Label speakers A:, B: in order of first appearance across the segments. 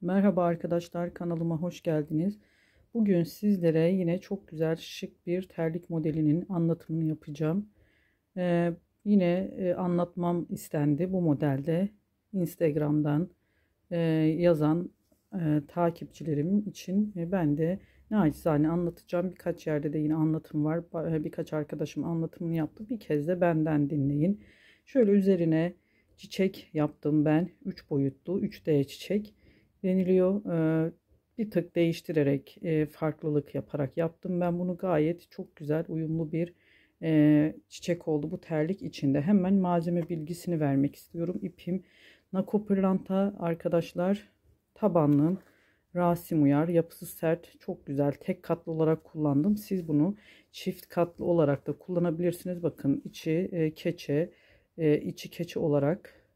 A: Merhaba arkadaşlar, kanalıma hoş geldiniz. Bugün sizlere yine çok güzel şık bir terlik modelinin anlatımını yapacağım. Ee, yine anlatmam istendi bu modelde. Instagram'dan yazan takipçilerim için ben de naçizane anlatacağım. Birkaç yerde de yine anlatım var. Birkaç arkadaşım anlatımını yaptı. Bir kez de benden dinleyin. Şöyle üzerine çiçek yaptım ben. 3 boyutlu 3D çiçek deniliyor. Bir tık değiştirerek farklılık yaparak yaptım. Ben bunu gayet çok güzel uyumlu bir çiçek oldu bu terlik içinde. Hemen malzeme bilgisini vermek istiyorum. İpim Nako pırlanta arkadaşlar. Tabanlı Rasim Uyar, yapısı sert, çok güzel, tek katlı olarak kullandım. Siz bunu çift katlı olarak da kullanabilirsiniz. Bakın içi keçe, içi keçe olarak,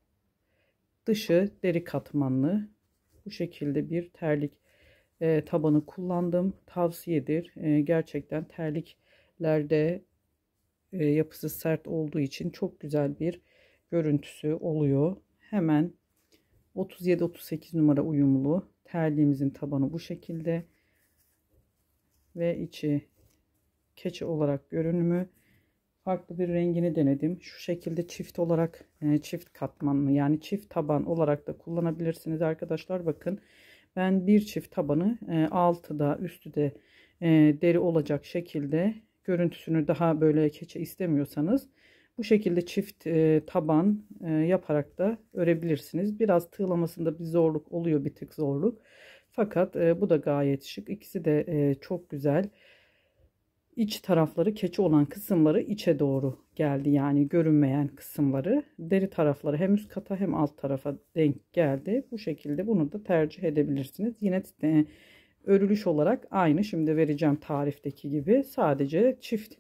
A: dışı deri katmanlı. Bu şekilde bir terlik tabanı kullandım. Tavsiyedir. Gerçekten terliklerde yapısı sert olduğu için çok güzel bir görüntüsü oluyor. Hemen 37-38 numara uyumlu terliğimizin tabanı bu şekilde ve içi keçe olarak görünümü. Farklı bir rengini denedim. Şu şekilde çift olarak çift katmanlı, yani çift taban olarak da kullanabilirsiniz arkadaşlar. Bakın ben bir çift tabanı altı da üstü de deri olacak şekilde, görüntüsünü daha böyle keçe istemiyorsanız bu şekilde çift taban yaparak da örebilirsiniz. Biraz tığlamasında bir zorluk oluyor, bir tık zorluk. Fakat bu da gayet şık. İkisi de çok güzel. İç tarafları keçe olan kısımları içe doğru geldi, yani görünmeyen kısımları. Deri tarafları hem üst kata hem alt tarafa denk geldi. Bu şekilde bunu da tercih edebilirsiniz. Yine örülüş olarak aynı, şimdi vereceğim tarifteki gibi, sadece çift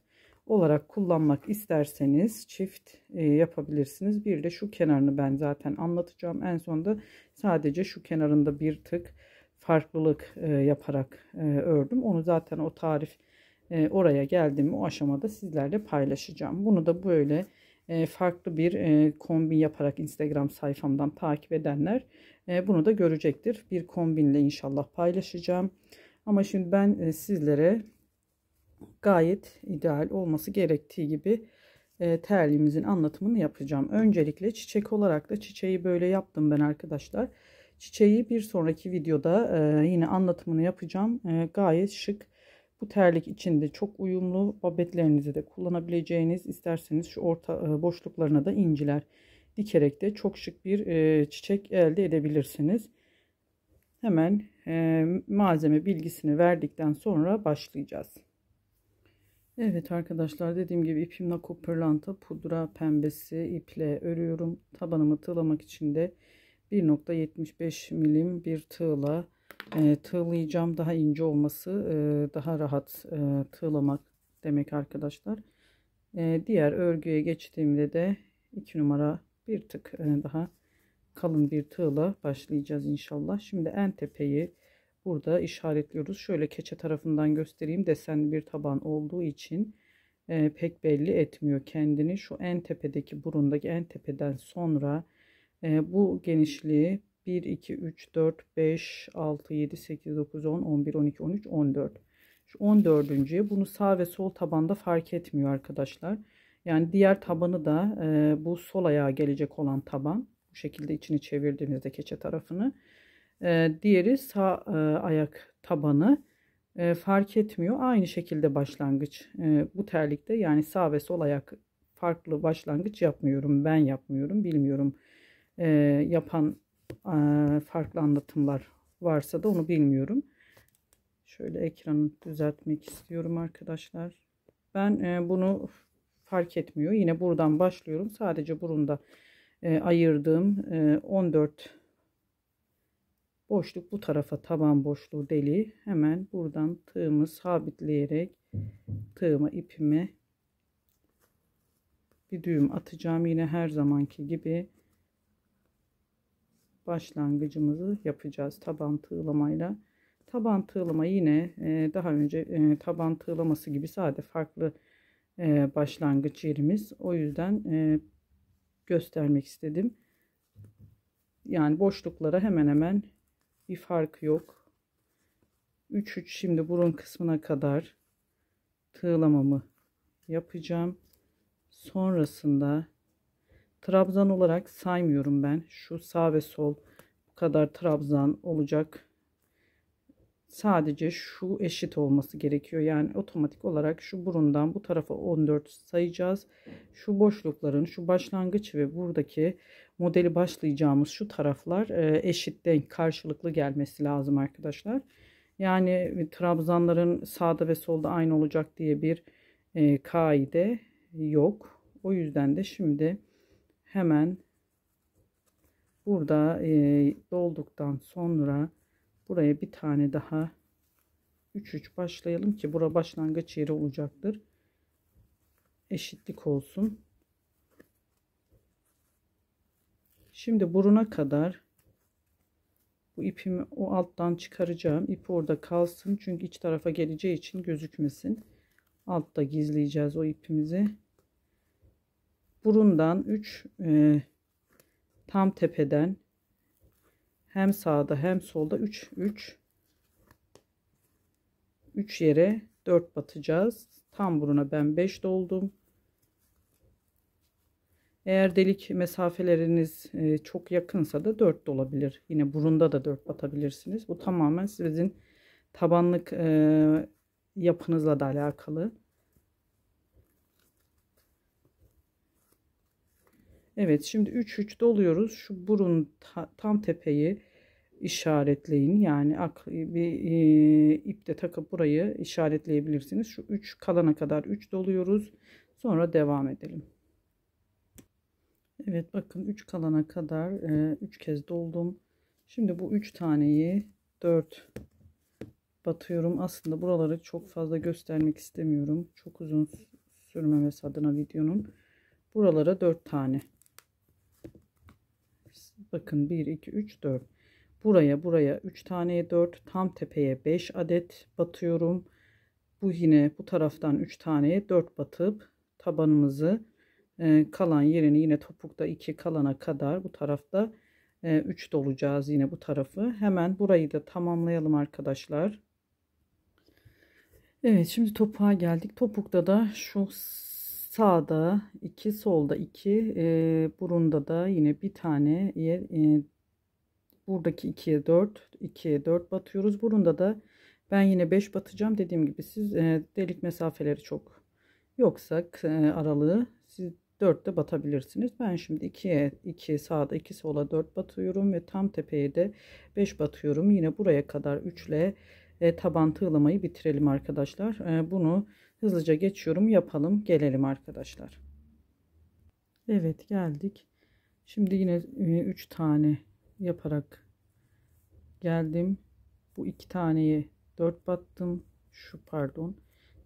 A: olarak kullanmak isterseniz çift yapabilirsiniz. Bir de şu kenarını ben zaten anlatacağım en sonunda, sadece şu kenarında bir tık farklılık yaparak ördüm. Onu zaten o tarif oraya geldim, o aşamada sizlerle paylaşacağım. Bunu da böyle farklı bir kombin yaparak Instagram sayfamdan takip edenler bunu da görecektir. Bir kombinle inşallah paylaşacağım. Ama şimdi ben sizlere gayet ideal olması gerektiği gibi terliğimizin anlatımını yapacağım. Öncelikle çiçek olarak da çiçeği böyle yaptım ben arkadaşlar. Çiçeği bir sonraki videoda yine anlatımını yapacağım. Gayet şık. Bu terlik içinde çok uyumlu, babetlerinizi de kullanabileceğiniz, isterseniz şu orta boşluklarına da inciler dikerek de çok şık bir çiçek elde edebilirsiniz. Hemen malzeme bilgisini verdikten sonra başlayacağız. Evet arkadaşlar, dediğim gibi ipim Nako pırlanta pudra pembesi iple örüyorum. Tabanımı tığlamak için de 1,75 milim bir tığla tığlayacağım. Daha ince olması daha rahat tığlamak demek arkadaşlar. Diğer örgüye geçtiğimde de 2 numara bir tık daha kalın bir tığla başlayacağız inşallah. Şimdi en tepeyi burada işaretliyoruz. Şöyle keçe tarafından göstereyim. Desenli bir taban olduğu için pek belli etmiyor kendini. Şu en tepedeki, burundaki en tepeden sonra bu genişliği 1, 2, 3, 4, 5, 6, 7, 8, 9, 10, 11, 12, 13, 14. Şu 14.'ye bunu sağ ve sol tabanda fark etmiyor arkadaşlar. Yani diğer tabanı da bu sol ayağa gelecek olan taban. Bu şekilde içini çevirdiğinizde keçe tarafını. Diğeri sağ ayak tabanı fark etmiyor. Aynı şekilde başlangıç bu terlikte, yani sağ ve sol ayak farklı başlangıç yapmıyorum. Ben yapmıyorum. Bilmiyorum. Yapan farklı anlatımlar varsa da onu bilmiyorum. Şöyle ekranı düzeltmek istiyorum arkadaşlar. Ben bunu fark etmiyor. Yine buradan başlıyorum. Sadece burunda ayırdığım 14 boşluk bu tarafa, taban boşluğu deliği, hemen buradan tığımı sabitleyerek tığıma, ipime bir düğüm atacağım. Yine her zamanki gibi başlangıcımızı yapacağız taban tığlamayla. Taban tığlama yine daha önce taban tığlaması gibi, sade farklı başlangıç yerimiz. O yüzden göstermek istedim. Yani boşluklara hemen hemen Bir farkı yok. 3-3 şimdi burun kısmına kadar tığlamamı yapacağım. Sonrasında trabzan olarak saymıyorum ben. Şu sağ ve sol bu kadar trabzan olacak. Sadece şu eşit olması gerekiyor. Yani otomatik olarak şu burundan bu tarafa 14 sayacağız. Şu boşlukların, şu başlangıç ve buradaki modeli başlayacağımız şu taraflar eşit, denk, karşılıklı gelmesi lazım arkadaşlar. Yani trabzanların sağda ve solda aynı olacak diye bir kaide yok. O yüzden de şimdi hemen burada dolduktan sonra buraya bir tane daha 3-3 başlayalım ki bura başlangıç yeri olacaktır. Eşitlik olsun. Şimdi buruna kadar bu ipimi o alttan çıkaracağım. İp orada kalsın. Çünkü iç tarafa geleceği için gözükmesin. Altta gizleyeceğiz o ipimizi. Burundan 3 tam tepeden hem sağda hem solda 3 yere 4 batacağız. Tam buruna ben 5 doldum. Eğer delik mesafeleriniz çok yakınsa da 4 de olabilir. Yine burunda da 4 batabilirsiniz. Bu tamamen sizin tabanlık yapınızla da alakalı. Evet, şimdi 3-3 doluyoruz. Şu burun tam tepeyi işaretleyin. Yani bir iple takıp burayı işaretleyebilirsiniz. Şu 3 kalana kadar 3 doluyoruz. Sonra devam edelim. Evet, bakın 3 kalana kadar 3 kez doldum. Şimdi bu 3 taneyi 4 batıyorum. Aslında buraları çok fazla göstermek istemiyorum. Çok uzun sürmemesi adına videonun. Buralara 4 tane. Bakın 1 2 3 4. Buraya 3 taneye 4, tam tepeye 5 adet batıyorum. Bu yine bu taraftan 3 taneye 4 batıp tabanımızı kalan yerini yine topukta 2 kalana kadar bu tarafta 3 dolacağız yine bu tarafı. Hemen burayı da tamamlayalım arkadaşlar. Evet, şimdi topuğa geldik. Topukta da şu sağda 2, solda 2, burunda da yine bir tane yer, buradaki 2'ye 4, 2'ye 4 batıyoruz. Burunda da ben yine 5 batacağım. Dediğim gibi siz delik mesafeleri çok yoksa aralığı siz 4'te batabilirsiniz. Ben şimdi 2'ye 2 sağda 2 sola 4 batıyorum ve tam tepeye de 5 batıyorum. Yine buraya kadar 3 ile taban tığlamayı bitirelim arkadaşlar. Bunu hızlıca geçiyorum, yapalım, gelelim arkadaşlar. Evet, geldik. Şimdi yine 3 tane yaparak geldim. Bu 2 taneyi 4 battım. Pardon.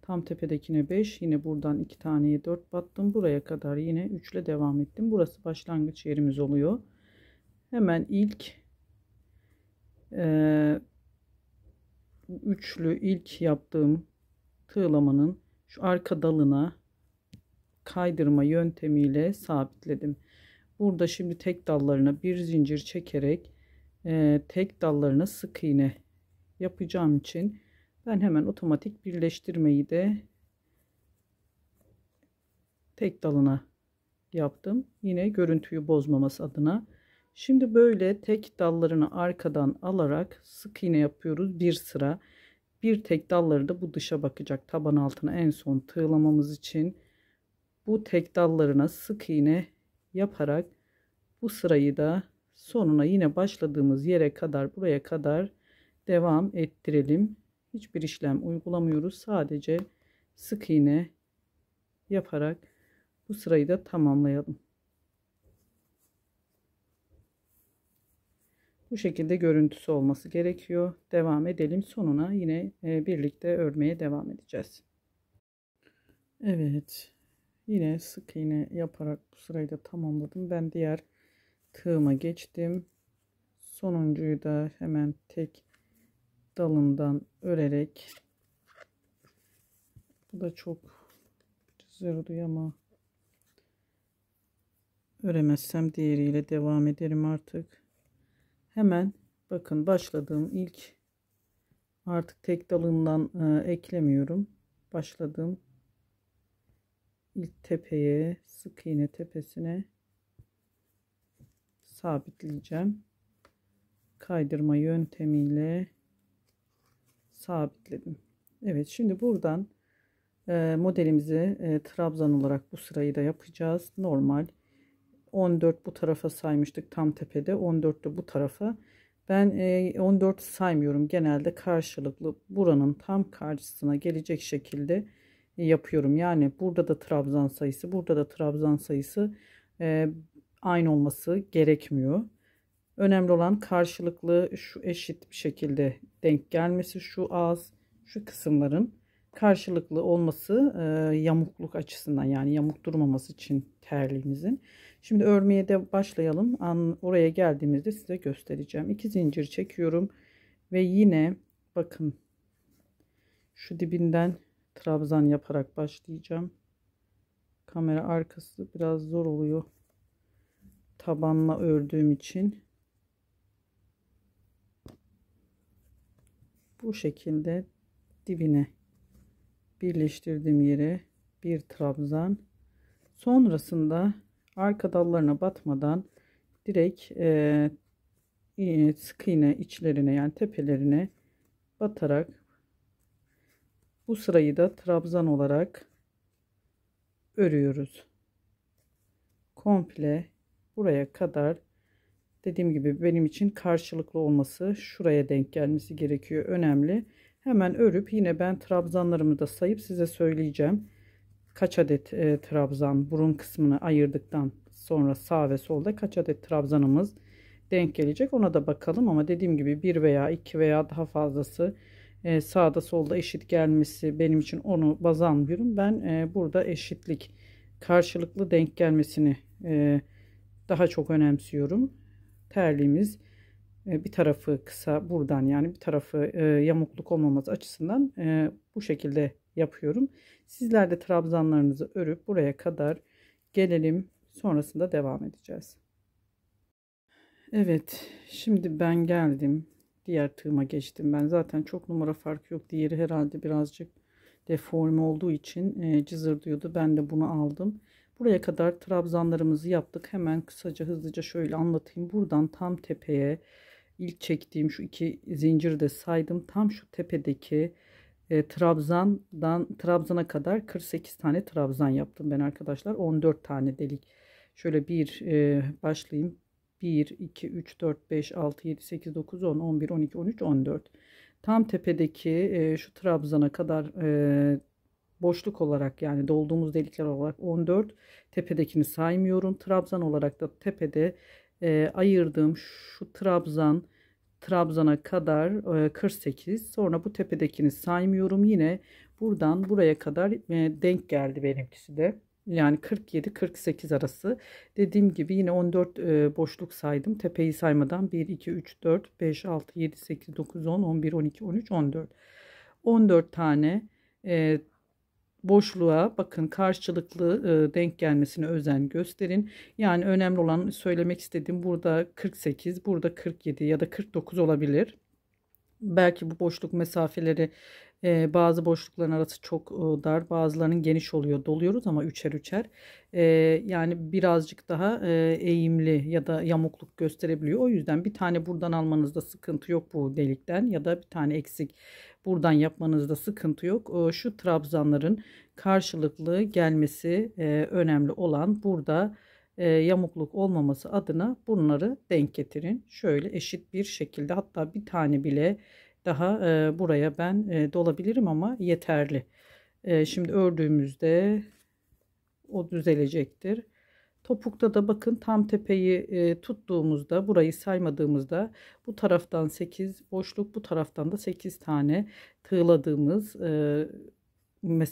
A: Tam tepedekine 5. Yine buradan 2 taneye 4 battım. Buraya kadar yine 3 ile devam ettim. Burası başlangıç yerimiz oluyor. Hemen ilk ilk yaptığım tığlamanın şu arka dalına kaydırma yöntemiyle sabitledim. Burada şimdi tek dallarına bir zincir çekerek tek dallarına sık iğne yapacağım için ben hemen otomatik birleştirmeyi de tek dalına yaptım. Yine görüntüyü bozmaması adına. Şimdi böyle tek dallarını arkadan alarak sık iğne yapıyoruz bir sıra. Bir tek dalları da bu dışa bakacak, taban altına en son tığlamamız için. Bu tek dallarına sık iğne yaparak bu sırayı da sonuna yine başladığımız yere kadar, buraya kadar devam ettirelim. Hiçbir işlem uygulamıyoruz. Sadece sık iğne yaparak bu sırayı da tamamlayalım. Bu şekilde görüntüsü olması gerekiyor. Devam edelim. Sonuna yine birlikte örmeye devam edeceğiz. Evet. Yine sık iğne yaparak bu sırayı da tamamladım. Ben diğer tığıma geçtim. Sonuncuyu da hemen tek dalından örerek, bu da çok güzel oluyor ama öremezsem diğeriyle devam ederim artık. Hemen Bakın başladığım ilk, artık tek dalından eklemiyorum. Başladığım ilk tepeye, sık iğne tepesine sabitleyeceğim. Kaydırma yöntemiyle sabitledim. Evet, şimdi buradan modelimizi trabzan olarak bu sırayı da yapacağız. Normal 14 bu tarafa saymıştık, tam tepede 14 de bu tarafa. Ben 14 saymıyorum, genelde karşılıklı buranın tam karşısına gelecek şekilde yapıyorum. Yani burada da trabzan sayısı, burada da trabzan sayısı aynı olması gerekmiyor. Önemli olan karşılıklı, şu eşit bir şekilde denk gelmesi, şu ağız, şu kısımların karşılıklı olması, yamukluk açısından, yani yamuk durmaması için terliğimizin. Şimdi örmeye de başlayalım. Oraya geldiğimizde size göstereceğim. 2 zincir çekiyorum ve yine bakın şu dibinden trabzan yaparak başlayacağım. Kamera arkası biraz zor oluyor tabanla ördüğüm için. Bu şekilde dibine birleştirdiğim yere bir trabzan, sonrasında arka dallarına batmadan direkt sık iğne içlerine, yani tepelerine batarak bu sırayı da trabzan olarak örüyoruz. Komple buraya kadar, dediğim gibi benim için karşılıklı olması, şuraya denk gelmesi gerekiyor, önemli. Hemen örüp yine ben trabzanlarımı da sayıp size söyleyeceğim. Kaç adet trabzan, burun kısmını ayırdıktan sonra sağ ve solda kaç adet trabzanımız denk gelecek, ona da bakalım. Ama dediğim gibi bir veya iki veya daha fazlası sağda solda eşit gelmesi benim için, onu baz almıyorum. Ben burada eşitlik, karşılıklı denk gelmesini daha çok önemsiyorum. Terliğimiz bir tarafı kısa buradan, yani bir tarafı yamukluk olmaması açısından bu şekilde yapıyorum. Sizler de trabzanlarınızı örüp buraya kadar gelelim, sonrasında devam edeceğiz. Evet, şimdi ben geldim, diğer tığıma geçtim. Ben zaten çok numara farkı yok, diğeri herhalde birazcık deforme olduğu için cızırdıyordu, ben de bunu aldım. Buraya kadar trabzanlarımızı yaptık. Hemen kısaca hızlıca şöyle anlatayım. Buradan tam tepeye, ilk çektiğim şu iki zinciri de saydım. Tam şu tepedeki trabzana kadar 48 tane trabzan yaptım ben arkadaşlar. 14 tane delik. Şöyle bir başlayayım. 1, 2, 3, 4, 5, 6, 7, 8, 9, 10, 11, 12, 13, 14. Tam tepedeki şu trabzana kadar boşluk olarak, yani dolduğumuz delikler olarak 14. Tepedekini saymıyorum. Trabzan olarak da tepede ayırdığım şu trabzana kadar 48. Sonra bu tepedekini saymıyorum. Yine buradan buraya kadar denk geldi benimkisi de. Yani 47-48 arası. Dediğim gibi yine 14 boşluk saydım. Tepeyi saymadan 1, 2, 3, 4, 5, 6, 7, 8, 9, 10, 11, 12, 13, 14. 14 tane boşluğa bakın, karşılıklı denk gelmesine özen gösterin. Yani önemli olan, söylemek istediğim, burada 48, burada 47 ya da 49 olabilir. Belki bu boşluk mesafeleri, bazı boşlukların arası çok dar, bazılarının geniş oluyor, doluyoruz ama üçer üçer, yani birazcık daha eğimli ya da yamukluk gösterebiliyor. O yüzden bir tane buradan almanızda sıkıntı yok, bu delikten, ya da bir tane eksik buradan yapmanızda sıkıntı yok. Şu trabzanların karşılıklı gelmesi önemli olan, burada yamukluk olmaması adına bunları denk getirin. Şöyle eşit bir şekilde, hatta bir tane bile daha buraya ben dolabilirim ama yeterli. Şimdi ördüğümüzde o düzelecektir. Topukta da bakın, tam tepeyi tuttuğumuzda, burayı saymadığımızda bu taraftan 8 boşluk, bu taraftan da 8 tane tığladığımız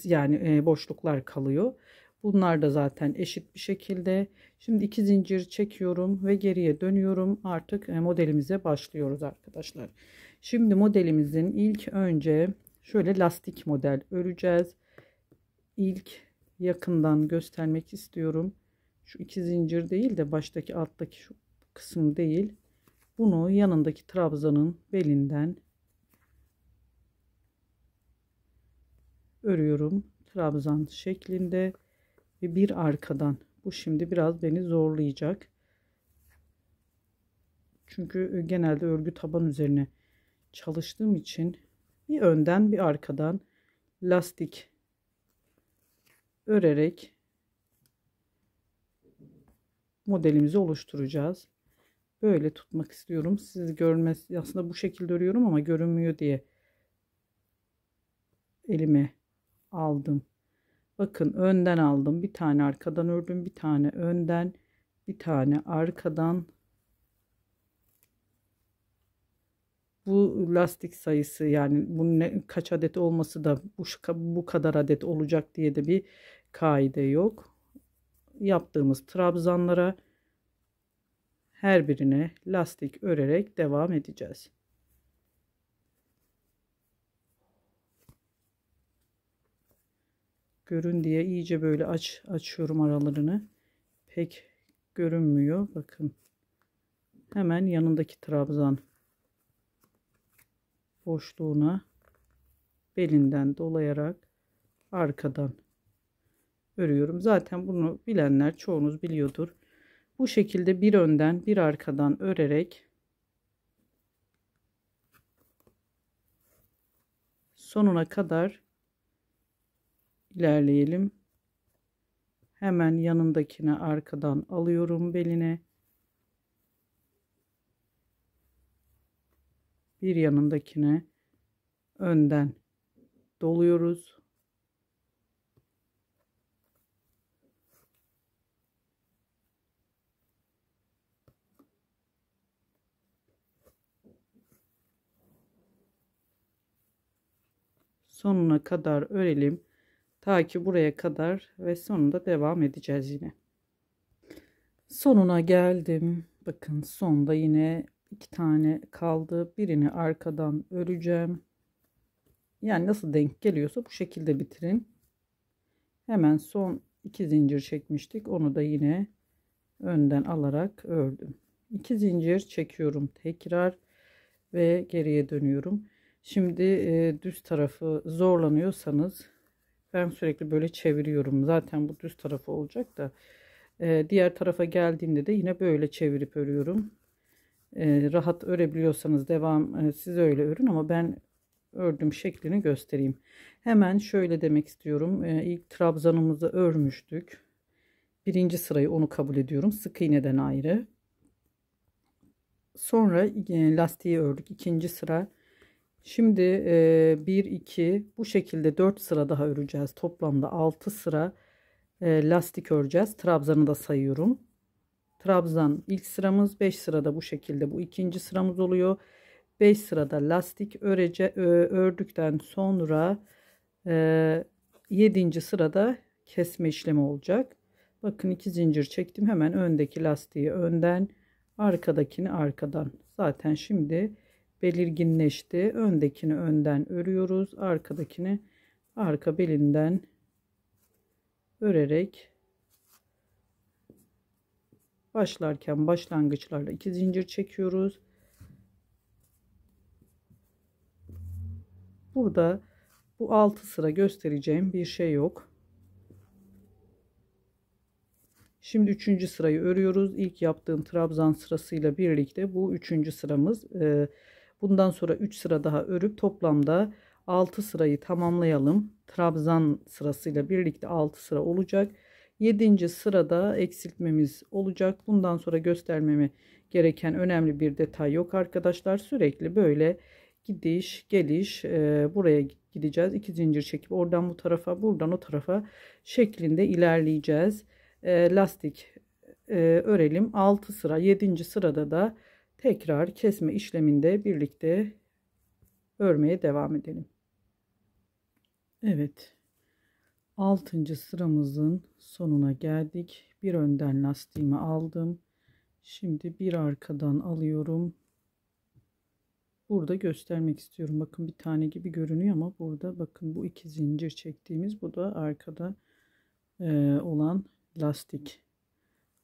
A: yani boşluklar kalıyor. Bunlar da zaten eşit bir şekilde. Şimdi 2 zincir çekiyorum ve geriye dönüyorum. Artık modelimize başlıyoruz arkadaşlar. Şimdi modelimizin ilk önce şöyle lastik model öreceğiz. İlk yakından göstermek istiyorum. Şu 2 zincir değil de baştaki, alttaki şu kısım değil. Bunu yanındaki trabzanın belinden örüyorum. Trabzan şeklinde ve bir arkadan. Bu şimdi biraz beni zorlayacak. Çünkü genelde örgü taban üzerine çalıştığım için bir önden bir arkadan lastik örerek modelimizi oluşturacağız. Böyle tutmak istiyorum. Siz görmez, aslında bu şekilde örüyorum ama görünmüyor diye elime aldım. Bakın önden aldım. Bir tane arkadan ördüm. Bir tane önden. Bir tane arkadan. Bu lastik sayısı, yani bu kaç adet olması da bu kadar adet olacak diye de bir kaide yok. Yaptığımız trabzanlara her birine lastik örerek devam edeceğiz. Görün diye iyice böyle açıyorum aralarını. Pek görünmüyor. Bakın. Hemen yanındaki trabzan boşluğuna belinden dolayarak arkadan örüyorum. Zaten bunu bilenler çoğunuz biliyordur. Bu şekilde bir önden bir arkadan örerek sonuna kadar ilerleyelim. Hemen yanındakine arkadan alıyorum beline. Bir yanındakine önden doluyoruz. Sonuna kadar örelim. Ta ki buraya kadar ve sonunda devam edeceğiz yine. Sonuna geldim. Bakın sonda yine 2 tane kaldı. Birini arkadan öreceğim. Yani nasıl denk geliyorsa bu şekilde bitirin. Hemen son 2 zincir çekmiştik. Onu da yine önden alarak ördüm. 2 zincir çekiyorum tekrar ve geriye dönüyorum. Şimdi düz tarafı zorlanıyorsanız ben sürekli böyle çeviriyorum. Zaten bu düz tarafı olacak da diğer tarafa geldiğimde de yine böyle çevirip örüyorum. Rahat örebiliyorsanız devam siz öyle örün ama ben ördüğüm şeklini göstereyim. Hemen şöyle demek istiyorum. İlk trabzanımızı örmüştük. Birinci sırayı onu kabul ediyorum. Sık iğneden ayrı. Sonra lastiği ördük. İkinci sıra. Şimdi 1 2 bu şekilde 4 sıra daha öreceğiz. Toplamda 6 sıra lastik öreceğiz. Trabzanı da sayıyorum. Trabzan ilk sıramız, 5 sırada bu şekilde bu ikinci sıramız oluyor. 5 sırada lastik ördükten sonra 7. sırada kesme işlemi olacak. Bakın 2 zincir çektim. Hemen öndeki lastiği önden, arkadakini arkadan. Zaten şimdi belirginleşti. Öndekini önden örüyoruz. Arkadakini arka belinden örerek başlarken başlangıçlarla 2 zincir çekiyoruz. Burada bu 6 sıra göstereceğim bir şey yok. Şimdi 3. sırayı örüyoruz. İlk yaptığım trabzan sırasıyla birlikte bu 3. sıramız. Bundan sonra 3 sıra daha örüp toplamda 6 sırayı tamamlayalım. Trabzan sırasıyla birlikte 6 sıra olacak. 7. sırada eksiltmemiz olacak. Bundan sonra göstermemi gereken önemli bir detay yok arkadaşlar. Sürekli böyle gidiş geliş buraya gideceğiz. 2 zincir çekip oradan bu tarafa, buradan o tarafa şeklinde ilerleyeceğiz. Lastik örelim. 6 sıra, 7. sırada da tekrar kesme işleminde birlikte örmeye devam edelim. Evet, 6. sıramızın sonuna geldik. Bir önden lastiğimi aldım. Şimdi bir arkadan alıyorum. Burada göstermek istiyorum. Bakın bir tane gibi görünüyor ama burada bakın bu 2 zincir çektiğimiz, bu da arkada olan lastik.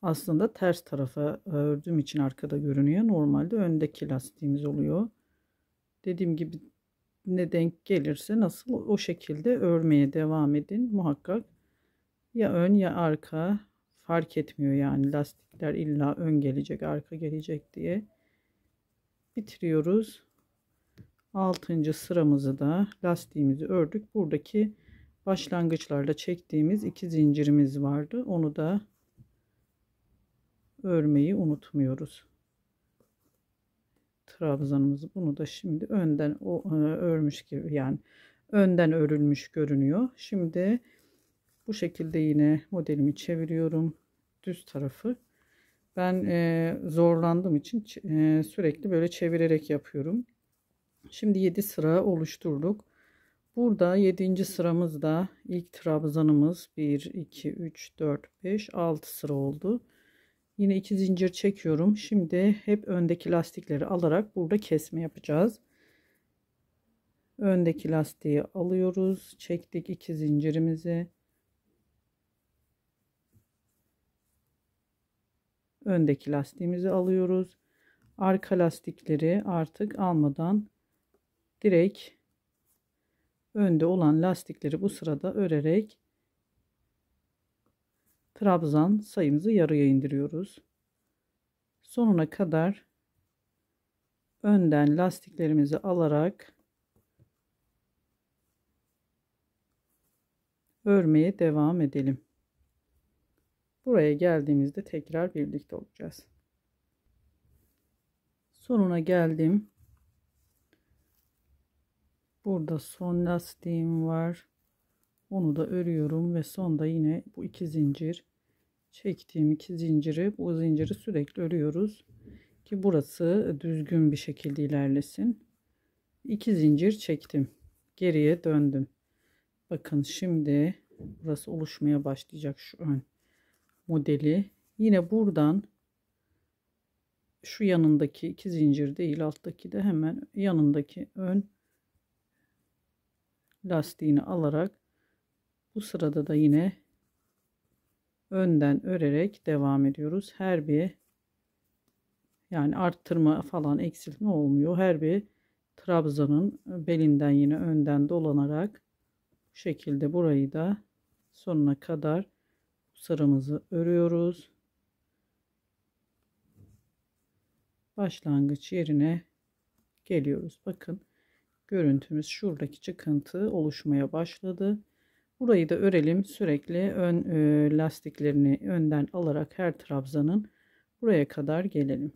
A: aslında ters tarafa ördüğüm için arkada görünüyor. Normalde öndeki lastiğimiz oluyor. Dediğim gibi ne denk gelirse nasıl o şekilde örmeye devam edin. Muhakkak ya ön ya arka fark etmiyor, yani lastikler illa ön gelecek arka gelecek diye. Bitiriyoruz. 6. sıramızı da lastiğimizi ördük. Buradaki başlangıçlarda çektiğimiz 2 zincirimiz vardı. Onu da örmeyi unutmuyoruz. Trabzanımızı, bunu da şimdi önden örmüş gibi, yani önden örülmüş görünüyor. Şimdi bu şekilde yine modelimi çeviriyorum düz tarafı. Ben zorlandığım için sürekli böyle çevirerek yapıyorum. Şimdi 7 sıra oluşturduk. Burada 7. sıramızda ilk trabzanımız 1 2 3 4 5 6 sıra oldu. Yine 2 zincir çekiyorum. Şimdi hep öndeki lastikleri alarak burada kesme yapacağız. Öndeki lastiği alıyoruz. Çektik 2 zincirimizi. Öndeki lastiğimizi alıyoruz. Arka lastikleri artık almadan direkt önde olan lastikleri bu sırada örerek trabzan sayımızı yarıya indiriyoruz. Sonuna kadar önden lastiklerimizi alarak örmeye devam edelim. Buraya geldiğimizde tekrar birlikte olacağız. Sonuna geldim. Burada son lastiğim var. Onu da örüyorum ve sonda yine bu 2 zincir çektiğim 2 zinciri, bu zinciri sürekli örüyoruz ki burası düzgün bir şekilde ilerlesin. 2 zincir çektim. Geriye döndüm. Bakın şimdi burası oluşmaya başlayacak, şu ön modeli. Yine buradan şu yanındaki 2 zincir değil, alttaki de hemen yanındaki ön lastiğini alarak bu sırada da yine önden örerek devam ediyoruz. Her bir, yani arttırma falan eksiltme olmuyor. Her bir trabzanın belinden yine önden dolanarak bu şekilde burayı da sonuna kadar sıramızı örüyoruz. Başlangıç yerine geliyoruz. Bakın görüntümüz, şuradaki çıkıntı oluşmaya başladı. Burayı da örelim. Sürekli ön lastiklerini önden alarak her trabzanın buraya kadar gelelim.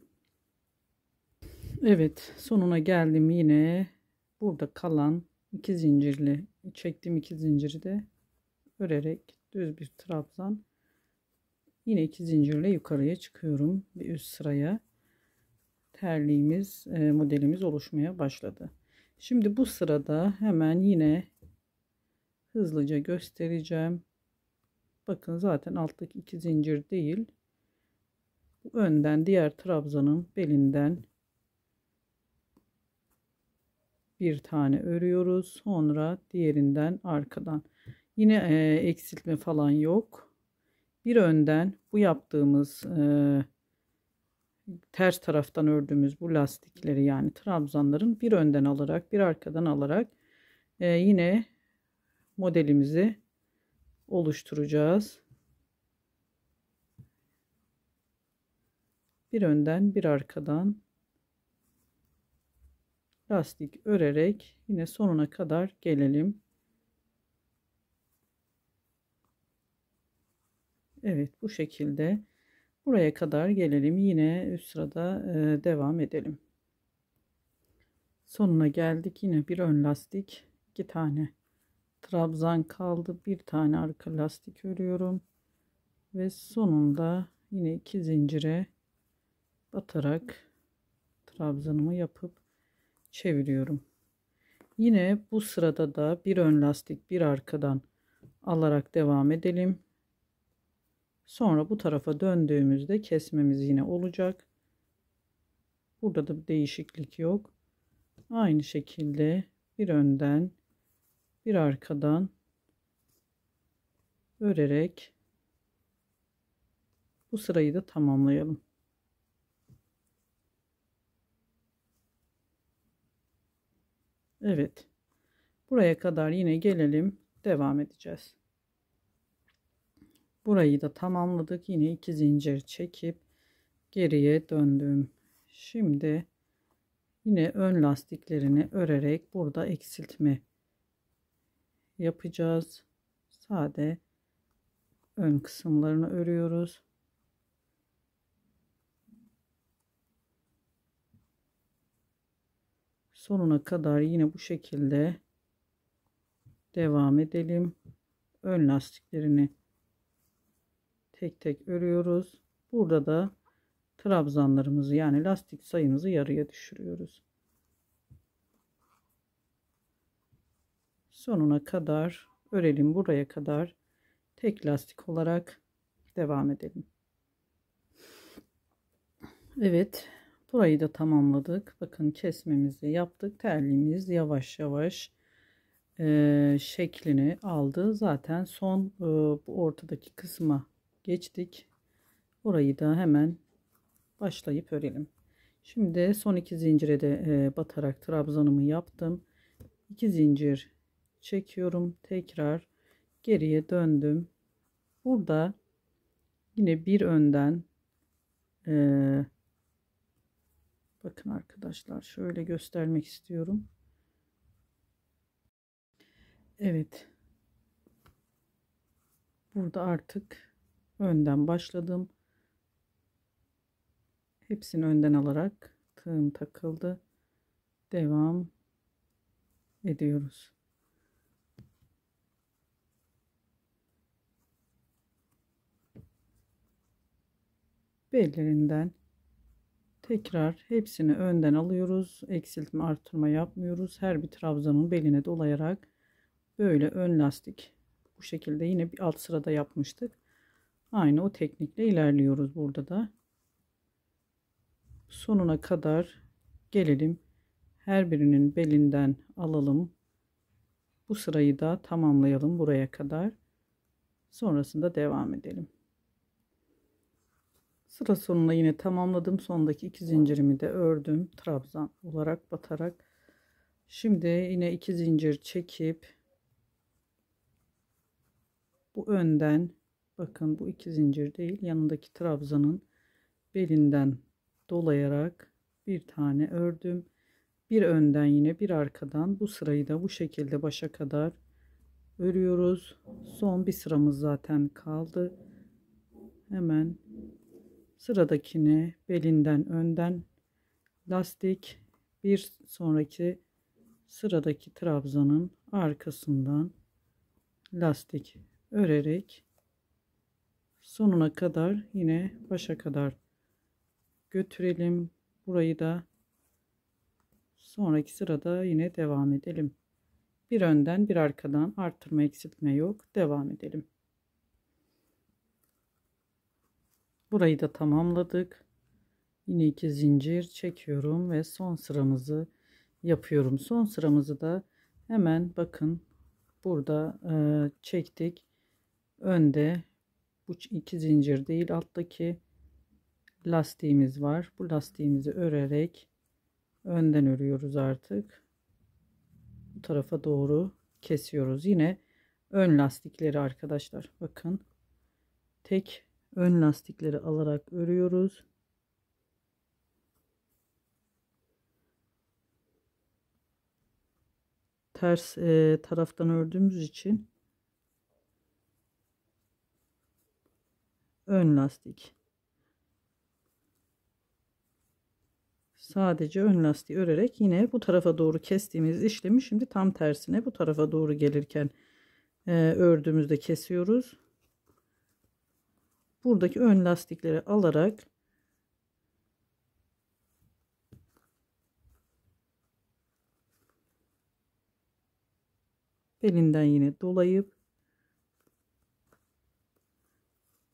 A: Evet, sonuna geldim. Yine burada kalan 2 zincirli çektiğim 2 zinciri de örerek düz bir trabzan, yine 2 zincirle yukarıya çıkıyorum bir üst sıraya. Terliğimiz, modelimiz oluşmaya başladı. Şimdi bu sırada hemen yine hızlıca göstereceğim. Bakın zaten alttaki 2 zincir değil, bu önden diğer trabzanın belinden bir tane örüyoruz. Sonra diğerinden arkadan. Yine eksiltme falan yok. Bir önden bu yaptığımız ters taraftan ördüğümüz bu lastikleri, yani trabzanların bir önden alarak bir arkadan alarak yine modelimizi oluşturacağız. Bir önden bir arkadan lastik örerek yine sonuna kadar gelelim. Evet, bu şekilde buraya kadar gelelim. Yine üst sırada devam edelim. Sonuna geldik. Yine bir ön lastik, 2 tane trabzan kaldı. Bir tane arka lastik örüyorum ve sonunda yine 2 zincire batarak trabzanımı yapıp çeviriyorum. Yine bu sırada da bir ön lastik bir arkadan alarak devam edelim. Sonra bu tarafa döndüğümüzde kesmemiz yine olacak. Burada da bir değişiklik yok. Aynı şekilde bir önden bir arkadan örerek Bu sırayı da tamamlayalım. Evet. Buraya kadar yine gelelim. Devam edeceğiz. Burayı da tamamladık. Yine 2 zincir çekip geriye döndüm. Şimdi yine ön lastiklerini örerek burada eksiltme yapacağız. Sade ön kısımlarını örüyoruz. Sonuna kadar yine bu şekilde devam edelim. Ön lastiklerini tek tek örüyoruz. Burada da trabzanlarımızı yani lastik sayımızı yarıya düşürüyoruz. Sonuna kadar örelim, buraya kadar tek lastik olarak devam edelim. Evet, burayı da tamamladık. Bakın kesmemizi yaptık. Terliğimiz yavaş yavaş şeklini aldı. Zaten son bu ortadaki kısma geçtik. Orayı da hemen başlayıp örelim. Şimdi son 2 zincire de batarak trabzanımı yaptım. 2 zincir çekiyorum. Tekrar geriye döndüm. Burada yine bir önden bakın arkadaşlar şöyle göstermek istiyorum. Evet. Burada artık önden başladım. Hepsini önden alarak tığım takıldı. Devam ediyoruz. Bellerinden tekrar hepsini önden alıyoruz. Eksiltme artırma yapmıyoruz. Her bir trabzanın beline dolayarak böyle ön lastik bu şekilde yine bir alt sırada yapmıştık. Aynı o teknikle ilerliyoruz burada da. Sonuna kadar gelelim. Her birinin belinden alalım. Bu sırayı da tamamlayalım buraya kadar. Sonrasında devam edelim. Sıra sonuna yine tamamladım. Sondaki 2 zincirimi de ördüm. Trabzan olarak batarak. Şimdi yine 2 zincir çekip bu önden bakın bu 2 zincir değil yanındaki trabzanın belinden dolayarak bir tane ördüm. Bir önden yine bir arkadan bu sırayı da bu şekilde başa kadar örüyoruz. Son bir sıramız zaten kaldı. Hemen sıradakini belinden önden lastik bir sonraki sıradaki trabzanın arkasından lastik örerek sonuna kadar yine başa kadar götürelim. Burayı da sonraki sırada yine devam edelim. Bir önden bir arkadan artırma eksiltme yok. Devam edelim. Burayı da tamamladık. Yine 2 zincir çekiyorum ve son sıramızı yapıyorum. Son sıramızı da hemen bakın burada çektik. Önde bu 2 zincir değil alttaki lastiğimiz var. Bu lastiğimizi örerek önden örüyoruz artık. Bu tarafa doğru kesiyoruz. Yine ön lastikleri arkadaşlar. Bakın tek ön lastikleri alarak örüyoruz. Ters taraftan ördüğümüz için ön lastik. Sadece ön lastiği örerek yine bu tarafa doğru kestiğimiz işlemi şimdi tam tersine bu tarafa doğru gelirken ördüğümüzde kesiyoruz. Buradaki ön lastikleri alarak belinden yine dolayıp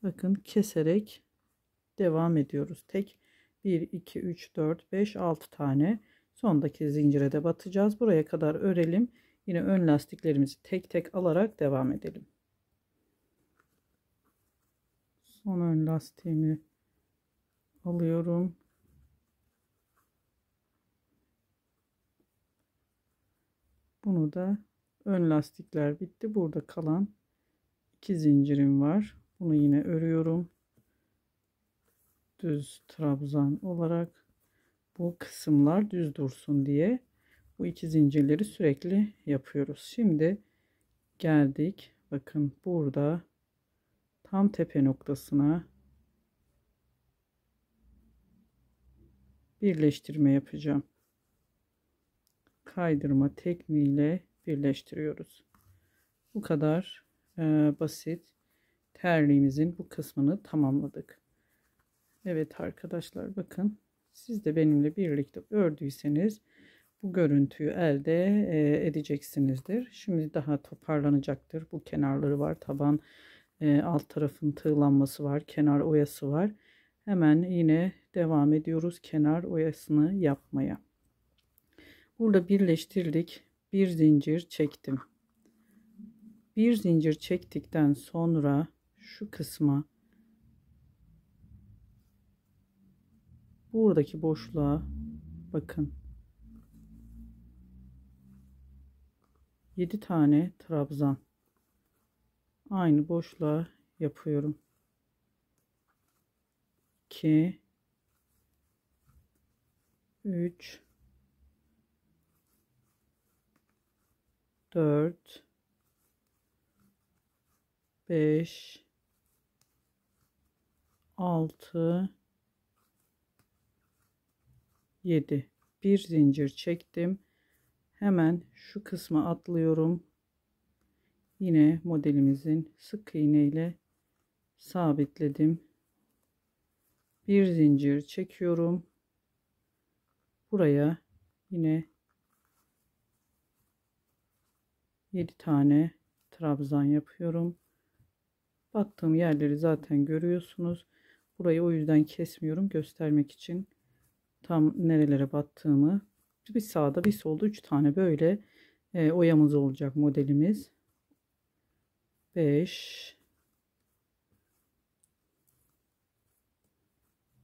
A: bakın keserek devam ediyoruz. Tek 1 2 3 4 5 6 tane sondaki zincire de batacağız. Buraya kadar örelim. Yine ön lastiklerimizi tek tek alarak devam edelim. Son ön lastiğimi alıyorum. Bunu da ön lastikler bitti. Burada kalan 2 zincirim var. Bunu yine örüyorum. Düz trabzan olarak bu kısımlar düz dursun diye bu 2 zincirleri sürekli yapıyoruz. Şimdi geldik. Bakın burada tam tepe noktasına birleştirme yapacağım. Kaydırma tekniğiyle birleştiriyoruz. Bu kadar basit. Terliğimizin bu kısmını tamamladık. Evet arkadaşlar, bakın siz de benimle birlikte ördüyseniz bu görüntüyü elde edeceksinizdir. Şimdi daha toparlanacaktır. Bu kenarları var. Taban alt tarafın tığlanması var. Kenar oyası var. Hemen yine devam ediyoruz kenar oyasını yapmaya. Burada birleştirdik. Bir zincir çektim. Bir zincir çektikten sonra şu kısma, buradaki boşluğa bakın. 7 tane trabzan aynı boşluğa yapıyorum. 2 3 4 5 6 7. Bir zincir çektim. Hemen şu kısma atlıyorum. Yine modelimizin sık iğne ile sabitledim. Bir zincir çekiyorum. Buraya yine 7 tane trabzan yapıyorum. Battığım yerleri zaten görüyorsunuz. Burayı o yüzden kesmiyorum, göstermek için tam nerelere battığımı. Bir sağda bir solda 3 tane böyle oyamız olacak modelimiz. 5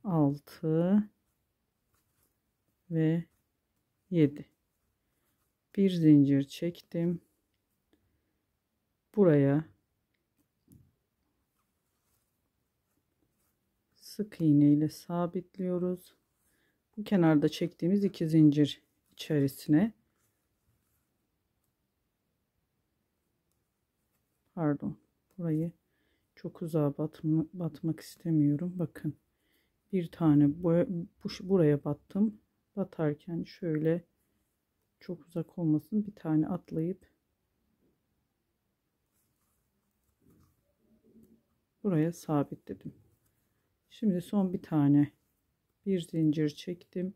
A: 6 ve 7. Bir zincir çektim. Buraya sık iğne ile sabitliyoruz. Bu kenarda çektiğimiz 2 zincir içerisine, pardon, burayı çok uzağa batmak istemiyorum. Bakın bir tane buraya battım. Batarken şöyle çok uzak olmasın, bir tane atlayıp buraya sabitledim. Şimdi son bir tane bir zincir çektim.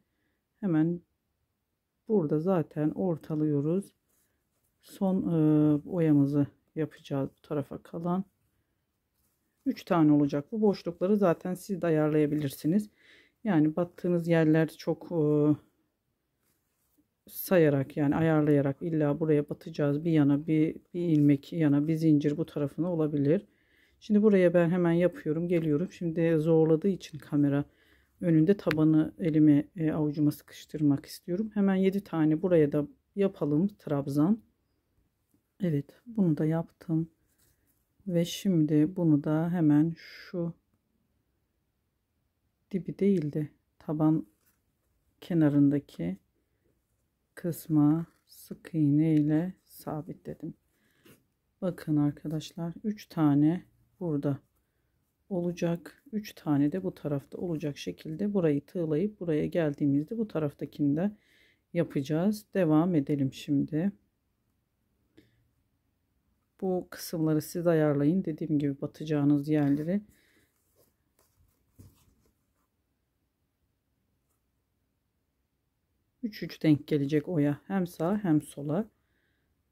A: Hemen burada zaten ortalıyoruz. Son oyamızı yapacağız bu tarafa kalan. 3 tane olacak. Bu boşlukları zaten siz de ayarlayabilirsiniz. Yani battığınız yerler çok sayarak, yani ayarlayarak, illa buraya batacağız bir yana bir ilmek yana bir zincir bu tarafına olabilir. Şimdi buraya ben hemen yapıyorum, geliyorum. Şimdi zorladığı için kamera önünde tabanı elime avucuma sıkıştırmak istiyorum. Hemen 7 tane buraya da yapalım trabzan. Evet, bunu da yaptım. Ve şimdi bunu da hemen şu dibi değil de taban kenarındaki kısma sık iğne ile sabitledim. Bakın arkadaşlar, 3 tane burada olacak, 3 tane de bu tarafta olacak şekilde burayı tığlayıp buraya geldiğimizde bu taraftakini de yapacağız. Devam edelim şimdi. Bu kısımları siz ayarlayın. Dediğim gibi batacağınız yerleri. Üç denk gelecek oya. Hem sağa hem sola.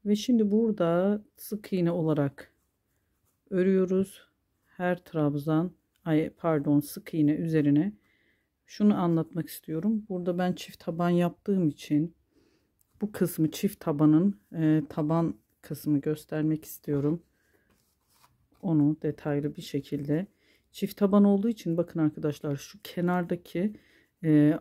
A: Ve şimdi burada sık iğne olarak örüyoruz. Her trabzan, sık iğne üzerine. Şunu anlatmak istiyorum. Burada ben çift taban yaptığım için bu kısmı, çift tabanın taban kısmı göstermek istiyorum. Onu detaylı bir şekilde. Çift taban olduğu için bakın arkadaşlar, şu kenardaki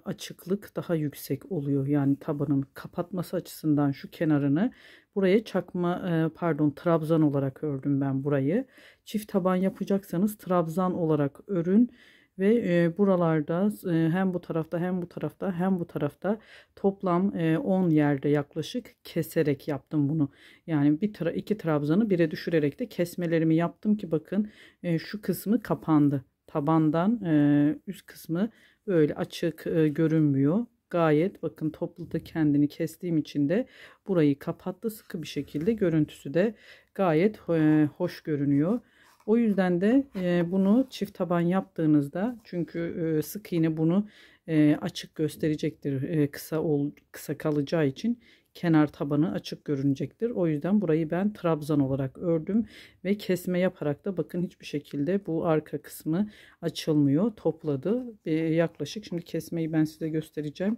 A: açıklık daha yüksek oluyor. Yani tabanın kapatması açısından şu kenarını buraya çakma pardon trabzan olarak ördüm ben burayı. Çift taban yapacaksanız trabzan olarak örün ve buralarda hem bu tarafta hem bu tarafta hem bu tarafta toplam 10 yerde yaklaşık keserek yaptım bunu. Yani iki trabzanı bire düşürerek de kesmelerimi yaptım ki bakın şu kısmı kapandı. Tabandan üst kısmı böyle açık görünmüyor. Gayet bakın topladı kendini, kestiğim için de burayı kapattı sıkı bir şekilde. Görüntüsü de gayet hoş görünüyor. O yüzden de bunu çift taban yaptığınızda, çünkü sık iğne bunu açık gösterecektir. Kısa kalacağı için kenar tabanı açık görünecektir. O yüzden burayı ben trabzan olarak ördüm ve kesme yaparak da bakın hiçbir şekilde bu arka kısmı açılmıyor. Topladı. Yaklaşık şimdi kesmeyi ben size göstereceğim.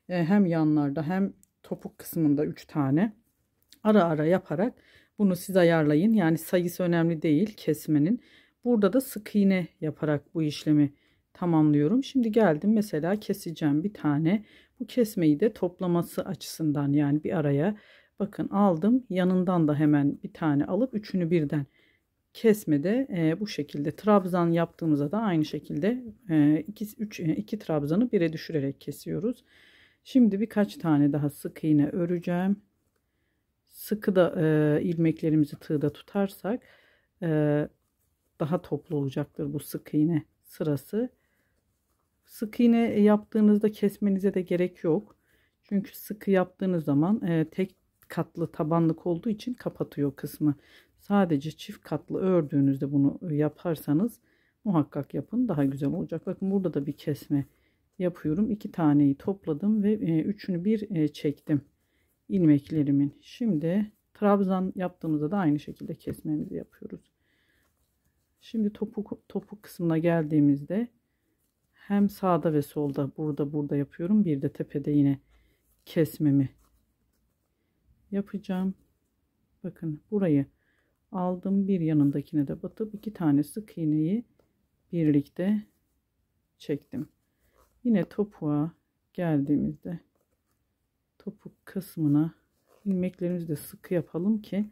A: Hem yanlarda hem topuk kısmında 3 tane ara ara yaparak bunu siz ayarlayın. Yani sayısı önemli değil kesmenin. Burada da sık iğne yaparak bu işlemi tamamlıyorum. Şimdi geldim mesela keseceğim bir tane. Bu kesmeyi de toplaması açısından, yani bir araya bakın aldım. Yanından da hemen bir tane alıp üçünü birden kesmede bu şekilde trabzan yaptığımızda da aynı şekilde iki trabzanı bire düşürerek kesiyoruz. Şimdi birkaç tane daha sık iğne öreceğim. Sıkı da ilmeklerimizi tığda tutarsak daha toplu olacaktır bu sık iğne sırası. Sık iğne yaptığınızda kesmenize de gerek yok. Çünkü sıkı yaptığınız zaman tek katlı tabanlık olduğu için kapatıyor kısmı. Sadece çift katlı ördüğünüzde bunu yaparsanız muhakkak yapın, daha güzel olacak. Bakın burada da bir kesme yapıyorum. 2 taneyi topladım ve üçünü bir çektim ilmeklerimin. Şimdi trabzan yaptığımızda da aynı şekilde kesmemizi yapıyoruz. Şimdi topuk kısmına geldiğimizde hem sağda ve solda, burada yapıyorum. Bir de tepede yine kesmemi yapacağım. Bakın burayı aldım, bir yanındakine de batıp 2 tane sık iğneyi birlikte çektim. Yine topuğa geldiğimizde topuk kısmına ilmeklerimizi de sıkı yapalım ki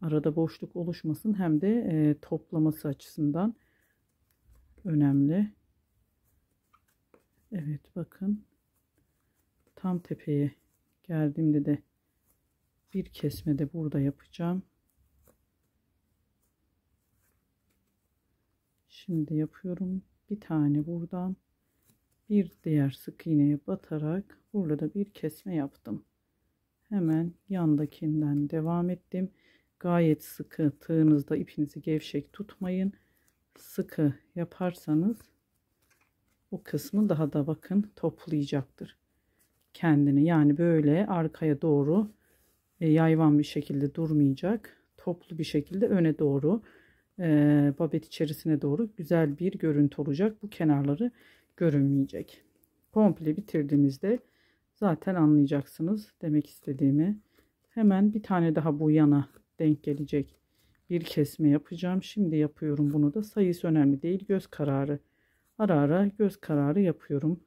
A: arada boşluk oluşmasın, hem de toplaması açısından önemli. Evet bakın, tam tepeye geldiğimde de bir kesme de burada yapacağım. Şimdi yapıyorum. Bir tane buradan, bir diğer sık iğneye batarak burada bir kesme yaptım. Hemen yandakinden devam ettim. Gayet sıkı, tığınızda ipinizi gevşek tutmayın. Sıkı yaparsanız o kısmı daha da bakın toplayacaktır kendini. Yani böyle arkaya doğru yayvan bir şekilde durmayacak. Toplu bir şekilde öne doğru, babet içerisine doğru güzel bir görüntü olacak. Bu kenarları görünmeyecek. Komple bitirdiğimizde zaten anlayacaksınız demek istediğimi. Hemen bir tane daha bu yana denk gelecek bir kesme yapacağım. Şimdi yapıyorum bunu da. Sayısı önemli değil. Göz kararı. Ara ara göz kararı yapıyorum.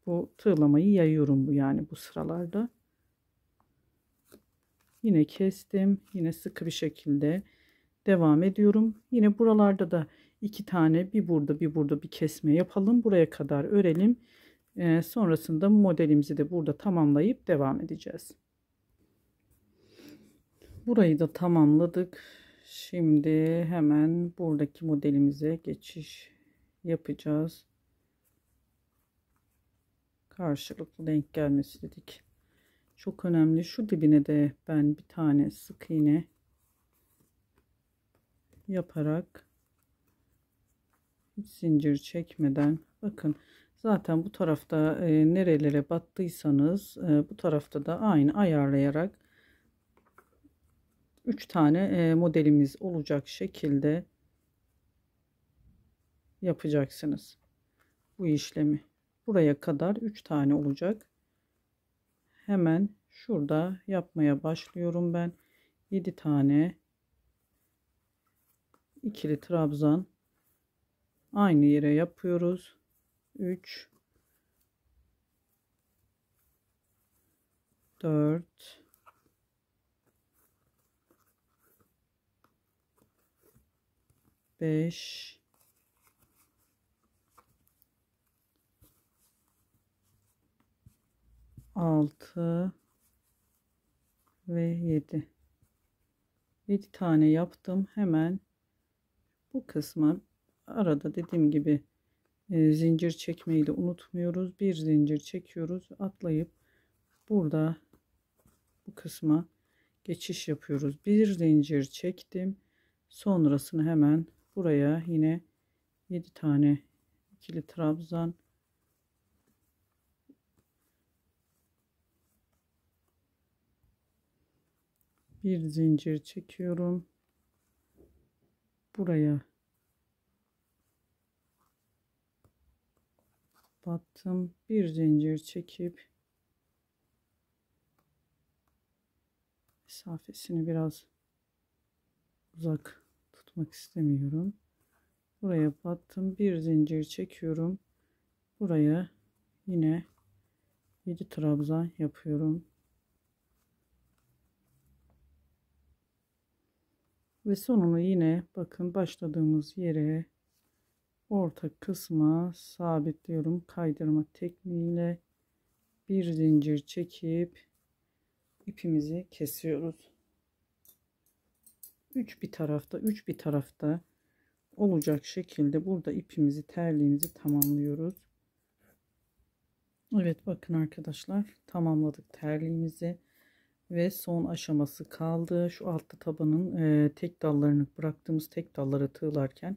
A: Bu tığlamayı yayıyorum yani bu sıralarda. Yine kestim. Yine sıkı bir şekilde devam ediyorum. Yine buralarda da 2 tane, bir burada bir burada bir kesme yapalım. Buraya kadar örelim. Sonrasında modelimizi de burada tamamlayıp devam edeceğiz. Burayı da tamamladık. Şimdi hemen buradaki modelimize geçiş yapacağız. Karşılıklı denk gelmesi dedik. Çok önemli. Şu dibine de ben bir tane sık iğne yaparak hiç zincir çekmeden, bakın zaten bu tarafta nerelere battıysanız bu tarafta da aynı ayarlayarak 3 tane modelimiz olacak şekilde yapacaksınız bu işlemi. Buraya kadar 3 tane olacak. Hemen şurada yapmaya başlıyorum ben. 7 tane ikili trabzan aynı yere yapıyoruz. 3 4 5 6 ve 7 tane yaptım. Hemen bu kısma arada dediğim gibi zincir çekmeyi de unutmuyoruz. Bir zincir çekiyoruz, atlayıp burada bu kısma geçiş yapıyoruz. Bir zincir çektim, sonrasını hemen buraya yine 7 tane ikili trabzan, bir zincir çekiyorum, buraya battım, bir zincir çekip mesafesini biraz uzak tutmak istemiyorum. Buraya battım, bir zincir çekiyorum, buraya yine 7 trabzan yapıyorum ve sonunu yine bakın başladığımız yere, orta kısma sabitliyorum. Kaydırma tekniğiyle bir zincir çekip ipimizi kesiyoruz. 3 bir tarafta, 3 bir tarafta olacak şekilde burada ipimizi, terliğimizi tamamlıyoruz. Evet, bakın arkadaşlar, tamamladık terliğimizi ve son aşaması kaldı. Şu altta tabanın tek dallarını bıraktığımız tek dalları tığlarken,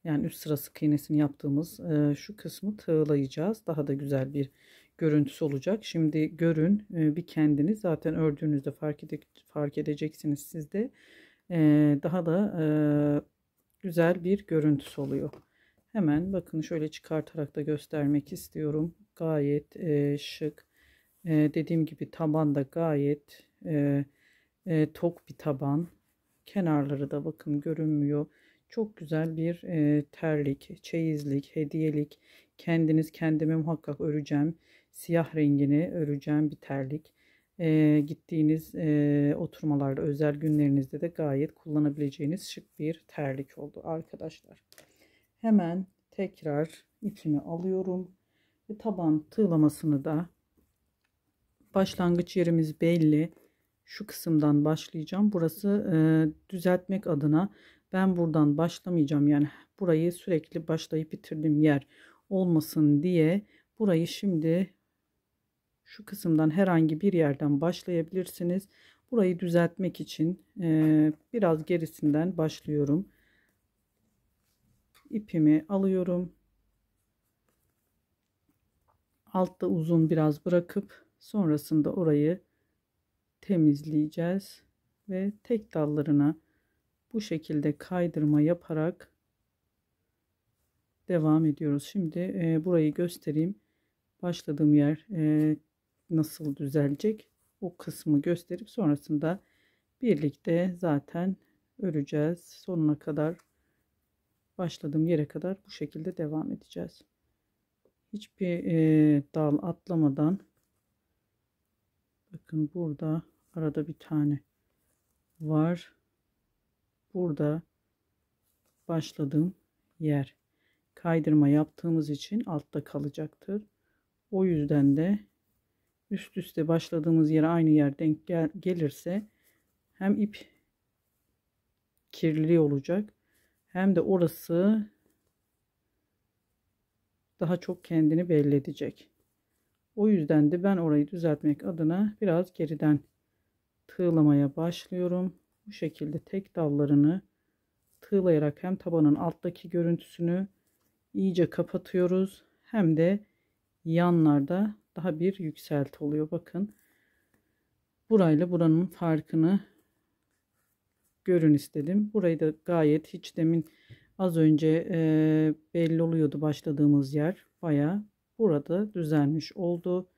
A: yani üst sıra sık iğnesini yaptığımız şu kısmı tığlayacağız. Daha da güzel bir görüntüsü olacak. Şimdi görün, bir kendiniz zaten ördüğünüzde fark edeceksiniz siz de. Daha da güzel bir görüntüsü oluyor. Hemen bakın şöyle çıkartarak da göstermek istiyorum. Gayet şık. Dediğim gibi taban da gayet tok bir taban. Kenarları da bakın görünmüyor. Çok güzel bir terlik, çeyizlik, hediyelik. Kendime muhakkak öreceğim. Siyah rengini öreceğim bir terlik. Gittiğiniz oturmalarda, özel günlerinizde de gayet kullanabileceğiniz şık bir terlik oldu arkadaşlar. Hemen tekrar ipimi alıyorum ve taban tığlamasını da, başlangıç yerimiz belli. Şu kısımdan başlayacağım. Burası düzeltmek adına ben buradan başlamayacağım. Yani burayı sürekli başlayıp bitirdiğim yer olmasın diye burayı şimdi şu kısımdan herhangi bir yerden başlayabilirsiniz. Burayı düzeltmek için biraz gerisinden başlıyorum. İpimi alıyorum. Altta uzun biraz bırakıp sonrasında orayı temizleyeceğiz ve tek dallarına bu şekilde kaydırma yaparak devam ediyoruz. Şimdi burayı göstereyim. Başladığım yer nasıl düzelecek, o kısmı gösterip sonrasında birlikte zaten öreceğiz. Sonuna kadar, başladığım yere kadar bu şekilde devam edeceğiz. Hiçbir dal atlamadan, bakın burada arada bir tane var. Burada başladığım yer kaydırma yaptığımız için altta kalacaktır. O yüzden de üst üste başladığımız yere aynı yer denk gelirse hem ip kirliliği olacak hem de orası daha çok kendini belli edecek. O yüzden de ben orayı düzeltmek adına biraz geriden tığlamaya başlıyorum. Bu şekilde tek dallarını tığlayarak hem tabanın alttaki görüntüsünü iyice kapatıyoruz hem de yanlarda daha bir yükselti oluyor. Bakın, burayla buranın farkını görün istedim. Burayı da gayet, hiç demin az önce belli oluyordu başladığımız yer. Baya burada düzelmiş oldu.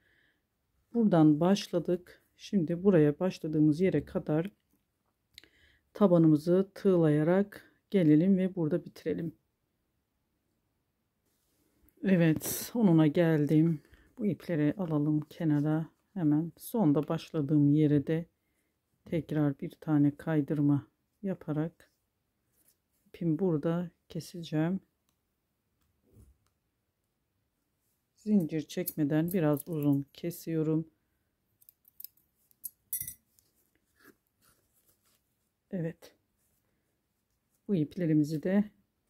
A: Buradan başladık. Şimdi buraya başladığımız yere kadar tabanımızı tığlayarak gelelim ve burada bitirelim. Evet, sonuna geldim. Bu ipleri alalım kenara. Hemen sonda başladığım yere de tekrar bir tane kaydırma yaparak ipimi burada keseceğim. Zincir çekmeden biraz uzun kesiyorum. Evet. Bu iplerimizi de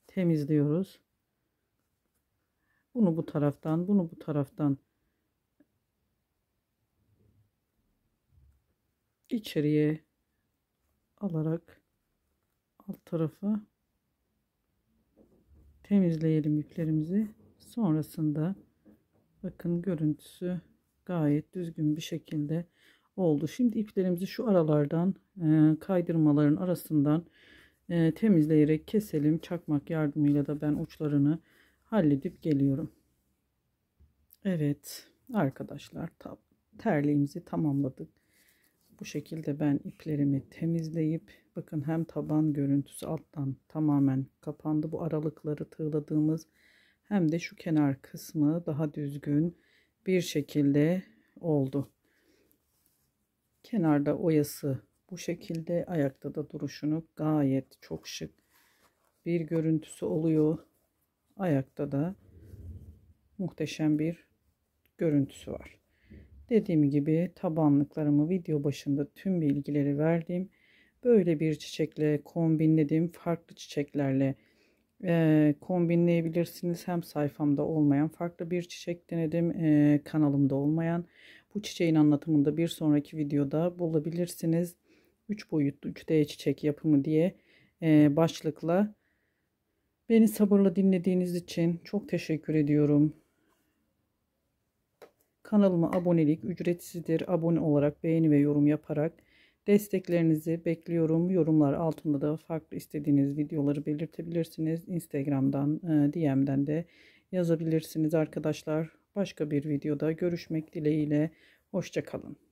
A: temizliyoruz. Bunu bu taraftan, bunu bu taraftan içeriye alarak alt tarafı temizleyelim iplerimizi. Sonrasında bakın görüntüsü gayet düzgün bir şekilde oldu. Şimdi iplerimizi şu aralardan kaydırmaların arasından temizleyerek keselim. Çakmak yardımıyla da ben uçlarını halledip geliyorum. Evet arkadaşlar, terliğimizi tamamladık. Bu şekilde ben iplerimi temizleyip bakın hem taban görüntüsü alttan tamamen kapandı. Bu aralıkları tığladığımız hem de şu kenar kısmı daha düzgün bir şekilde oldu. Kenarda oyası bu şekilde, ayakta da duruşunu gayet çok şık bir görüntüsü oluyor. Ayakta da muhteşem bir görüntüsü var. Dediğim gibi tabanlıklarımı video başında tüm bilgileri verdim. Böyle bir çiçekle kombinledim. Farklı çiçeklerle kombinleyebilirsiniz. Hem sayfamda olmayan farklı bir çiçek denedim. Kanalımda olmayan. Bu çiçeğin anlatımını da bir sonraki videoda bulabilirsiniz. 3 boyutlu 3D çiçek yapımı diye başlıkla. Beni sabırla dinlediğiniz için çok teşekkür ediyorum. Kanalıma abonelik ücretsizdir. Abone olarak beğeni ve yorum yaparak desteklerinizi bekliyorum. Yorumlar altında da farklı istediğiniz videoları belirtebilirsiniz. Instagram'dan, DM'den de yazabilirsiniz arkadaşlar. Başka bir videoda görüşmek dileğiyle. Hoşça kalın.